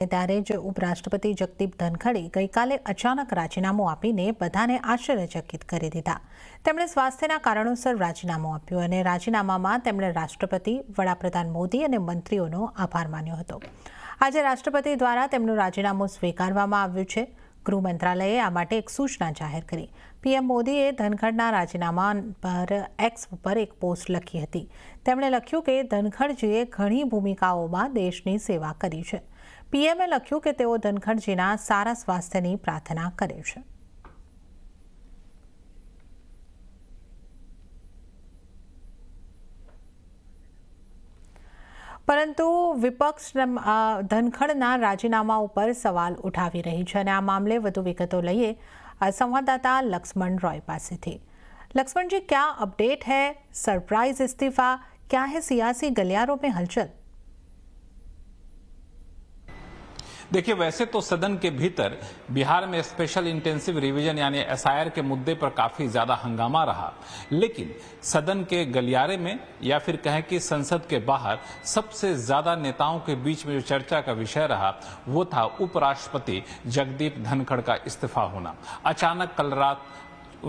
ત્યારે જ ઉપરાષ્ટ્રપતિ જગદીપ ધનખડે ગઈકાલે અચાનક રાજીનામું આપીને બધાને આશ્ચર્યચકિત કરી દીધા। તેમણે સ્વાસ્થ્યના કારણોસર રાજીનામું આપ્યું અને રાજીનામામાં તેમણે રાષ્ટ્રપતિ, વડાપ્રધાન મોદી અને મંત્રીઓનો આભાર માન્યો હતો। આજે રાષ્ટ્રપતિ દ્વારા તેમનું રાજીનામું સ્વીકારવામાં આવ્યું છે। ગૃહ મંત્રાલયે આ માટે એક સૂચના જાહેર કરી। પીએમ મોદીએ ધનખડના રાજીનામા પર એક્સ પર એક પોસ્ટ લખી હતી। તેમણે લખ્યું કે ધનખડજીએ ઘણી ભૂમિકાઓમાં દેશની સેવા કરી છે। પીએમએ લખ્યું કે તેઓ ધનખડજીના સારા સ્વાસ્થ્યની પ્રાર્થના કરે છે। પરંતુ વિપક્ષ ધનખડના રાજીનામા ઉપર સવાલ ઉઠાવી રહી છે અને આ મામલે વધુ વિગતો લઈએ સંવાદदाता लक्ष्मण रॉय पासेથી। लक्ष्मण जी, क्या अपडेट है? सरप्राइज इस्तीफा, क्या है सियासी गलियारों में हलचल? देखिए, वैसे तो सदन के भीतर बिहार में स्पेशल इंटेंसिव रिवीजन यानी एसआईआर के मुद्दे पर काफी ज्यादा हंगामा रहा, लेकिन सदन के गलियारे में या फिर कहें कि संसद के बाहर सबसे ज्यादा नेताओं के बीच में जो चर्चा का विषय रहा वो था उपराष्ट्रपति जगदीप धनखड़ का इस्तीफा होना। अचानक कल रात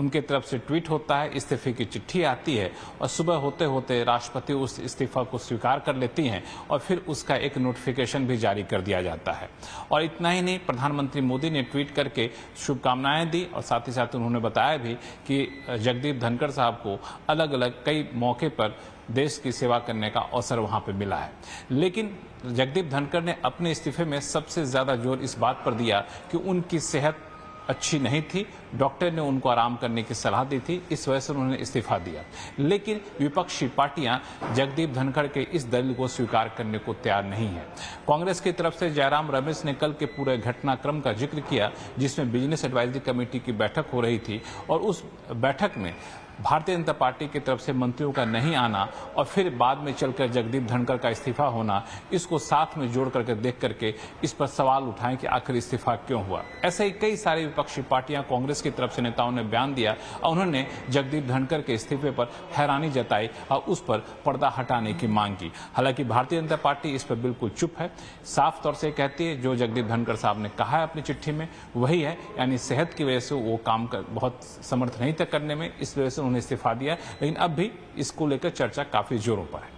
उनके तरफ से ट्वीट होता है, इस्तीफे की चिट्ठी आती है और सुबह होते होते राष्ट्रपति उस इस्तीफा को स्वीकार कर लेती हैं और फिर उसका एक नोटिफिकेशन भी जारी कर दिया जाता है। और इतना ही नहीं, प्रधानमंत्री मोदी ने ट्वीट करके शुभकामनाएं दी और साथ ही साथ उन्होंने बताया भी कि जगदीप धनखड़ साहब को अलग अलग कई मौके पर देश की सेवा करने का अवसर वहां पे मिला है। लेकिन जगदीप धनखड़ ने अपने इस्तीफे में सबसे ज्यादा जोर इस बात पर दिया कि उनकी सेहत अच्छी नहीं थी, डॉक्टर ने उनको आराम करने की सलाह दी थी, इस वजह से उन्होंने इस्तीफा दिया। लेकिन विपक्षी पार्टियां जगदीप धनखड़ के इस दलील को स्वीकार करने को तैयार नहीं है। कांग्रेस की तरफ से जयराम रमेश ने कल के पूरे घटनाक्रम का जिक्र किया जिसमें बिजनेस एडवाइजरी कमेटी की बैठक हो रही थी और उस बैठक में भारतीय जनता पार्टी की तरफ से मंत्रियों का नहीं आना और फिर बाद में चलकर जगदीप धनखड़ का इस्तीफा होना, इसको साथ में जोड़ करके देख करके इस पर सवाल उठाएं कि आखिर इस्तीफा क्यों हुआ। ऐसे ही कई सारी विपक्षी पार्टियां, कांग्रेस की तरफ से नेताओं ने बयान दिया और उन्होंने जगदीप धनखड़ के इस्तीफे पर हैरानी जताई और उस पर पर्दा हटाने की मांग की। हालांकि भारतीय जनता पार्टी इस पर बिल्कुल चुप है, साफ तौर से कहती है जो जगदीप धनखड़ साहब ने कहा है अपनी चिट्ठी में वही है, यानी सेहत की वजह से वो काम बहुत समर्थ नहीं थे करने में, इस वजह से उन्होंने इस्तीफा दिया। लेकिन अब भी इसको लेकर चर्चा काफी जोरों पर है।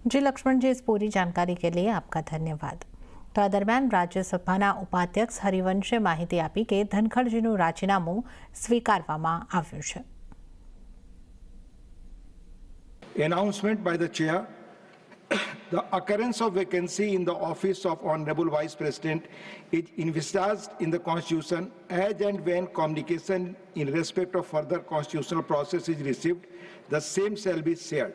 जी लक्ष्मण जी, इस पूरी जानकारी के लिए आपका धन्यवाद। तो आ दरमियान राज्यसभाના ઉપાધ્યક્ષ હરિવંશે માહિતી આપી કે ધનખડજીનું રાજીનામું સ્વીકારવામાં આવ્યું છે। Announcement by the chair. The occurrence of vacancy in the office of Honorable Vice President is envisaged in the Constitution as and when communication in respect of further constitutional process is received, the same shall be shared.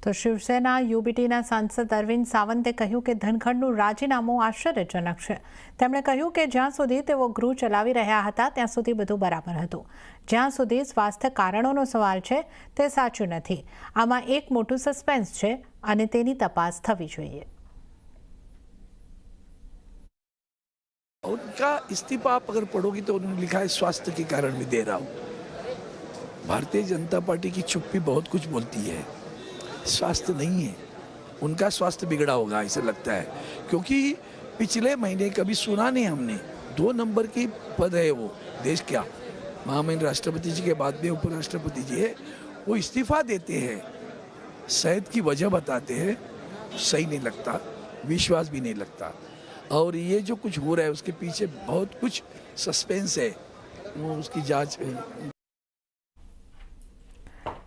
તો શિવસેના યુબીટીના સાંસદ અરવિંદ સાવંતે કહ્યું કે ધનખડનું રાજીનામું આશ્ચર્યજનક છે। તેમણે કહ્યું કે જ્યાં સુધી તેઓ ગૃહ ચલાવી રહ્યા હતા ત્યાં સુધી બધું બરાબર હતું। જ્યાં સુધી સ્વાસ્થ્ય કારણોનો સવાલ છે તે સાચું નથી। આમાં એક મોટું સસ્પેન્સ છે અને તેની તપાસ થવી જોઈએ। उनका इस्तीफा आप अगर पढ़ोगी तो उन्होंने लिखा है स्वास्थ्य के कारण भी दे रहा हूँ। भारतीय जनता पार्टी की चुप्पी बहुत कुछ बोलती है, स्वास्थ्य नहीं है। उनका स्वास्थ्य बिगड़ा होगा ऐसा लगता है, क्योंकि पिछले महीने कभी सुना नहीं हमने। 2 नंबर की पद है वो देश क्या, महामहिम राष्ट्रपति जी के बाद में उपराष्ट्रपति जी है, वो इस्तीफा देते हैं, सेहत की वजह बताते हैं, सही नहीं लगता, विश्वास भी नहीं लगता। और ये जो कुछ हो रहा है उसके पीछे बहुत कुछ सस्पेंस है, वो उसकी जांच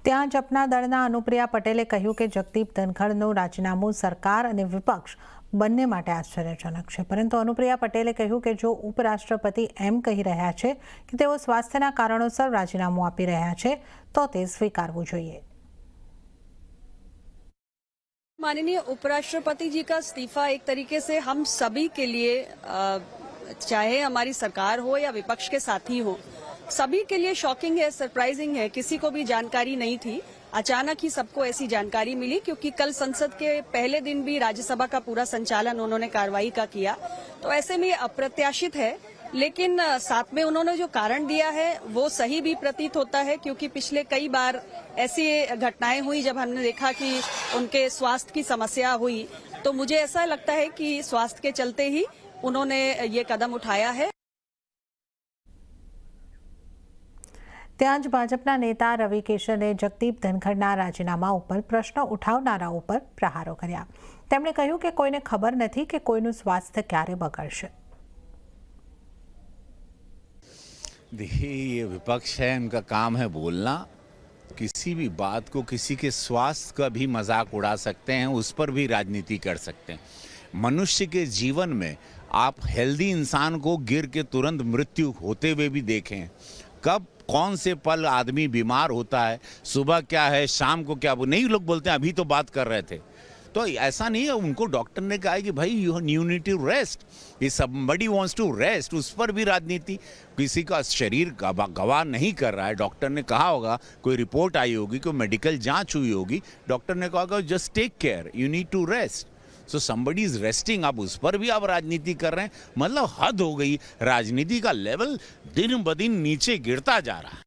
ત્યાં જ અપના દળના અનુપ્રિયા પટેલે કહ્યું કે જગદીપ ધનખડનું રાજીનામું સરકાર અને વિપક્ષ બંને માટે આશ્ચર્યજનક છે। પરંતુ અનુપ્રિયા પટેલે કહ્યું કે જો ઉપરાષ્ટ્રપતિ એમ કહી રહ્યા છે કે તેઓ સ્વાસ્થ્યના કારણોસર રાજીનામું આપી રહ્યા છે તો તે સ્વીકારવું જોઈએ। माननीय उपराष्ट्रपति जी का इस्तीफा एक तरीके से हम सभी के लिए, चाहे हमारी सरकार हो या विपक्ष के साथी हो, सभी के लिए शॉकिंग है, सरप्राइजिंग है। किसी को भी जानकारी नहीं थी, अचानक ही सबको ऐसी जानकारी मिली, क्योंकि कल संसद के पहले दिन भी राज्यसभा का पूरा संचालन उन्होंने कार्रवाई का किया, तो ऐसे में अप्रत्याशित है। लेकिन साथ में उन्होंने जो कारण दिया है वो सही भी प्रतीत होता है, क्योंकि पिछले कई बार ऐसी घटनाएं हुई जब हमने देखा कि उनके स्वास्थ्य की समस्या हुई तो मुझे ऐसा लगता है कि स्वास्थ्य के चलते ही उन्होंने ये कदम उठाया है। ત્યાં જ ભાજપના નેતા રવિ કેશરે જગદીપ ધનખડના રાજીનામા ઉપર પ્રશ્ન ઉઠાવનારાઓ પર પ્રહારો કર્યા. તેમણે કહ્યું કે કોઈને ખબર નથી કે કોઈનું સ્વાસ્થ્ય ક્યારે બગડશે. देखिए, ये विपक्ष है, इनका काम है बोलना. किसी भी बात को, किसी के स्वास्थ्य का भी मजाक उड़ा सकते हैं, उस पर भी राजनीति कर सकते हैं. मनुष्य के जीवन में आप हेल्दी इंसान को गिर के तुरंत मृत्यु होते हुए भी देखें. कब कौन से पल आदमी बीमार होता है, सुबह क्या है, शाम को क्या, नहीं लोग बोलते हैं अभी तो बात कर रहे थे. तो ऐसा नहीं है. उनको डॉक्टर ने कहा है कि भाई you need to rest. If somebody wants to rest, उस पर भी राजनीति. किसी का शरीर गवाह नहीं कर रहा है, डॉक्टर ने कहा होगा, कोई रिपोर्ट आई होगी, कोई मेडिकल जांच हुई होगी, डॉक्टर ने कहा होगा just take care, you need to rest. So somebody is resting. अब उस पर भी आप राजनीति कर रहे हैं. मतलब हद हो गई. राजनीति का लेवल दिन ब दिन नीचे गिरता जा रहा है.